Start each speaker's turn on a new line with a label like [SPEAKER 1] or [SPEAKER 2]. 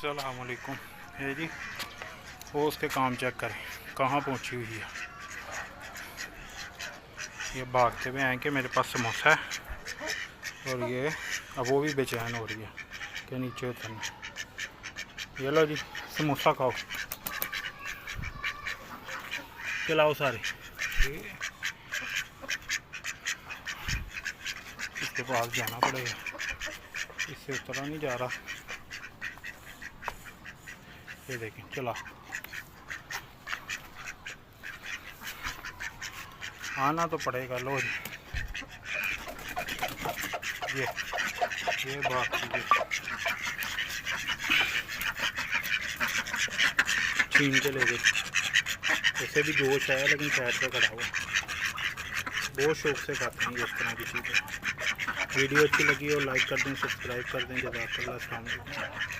[SPEAKER 1] अस्सलाम वालेकुम। ये जी वो उसके काम चेक करें कहाँ पहुँची हुई है। ये भागते हुए हैं कि मेरे पास समोसा है, और ये अब वो भी बेचैन हो रही है कि नीचे उतरना। ये लो जी समोसा खाओ, खिलाओ सारे। इसके पास जाना पड़ेगा, इससे उतरा नहीं जा रहा। ये देखें चला, आना तो पड़ेगा। लो जी ये बात छीन के ले गए। ऐसे भी जोश है लेकिन साइड पे खड़ा हुआ। बहुत शौक से खाते हैं इस तरह की चीज़ें। वीडियो अच्छी लगी हो लाइक कर दें, सब्सक्राइब कर दें। जज़ाकल्लाह, अस्सलाम वालेकुम।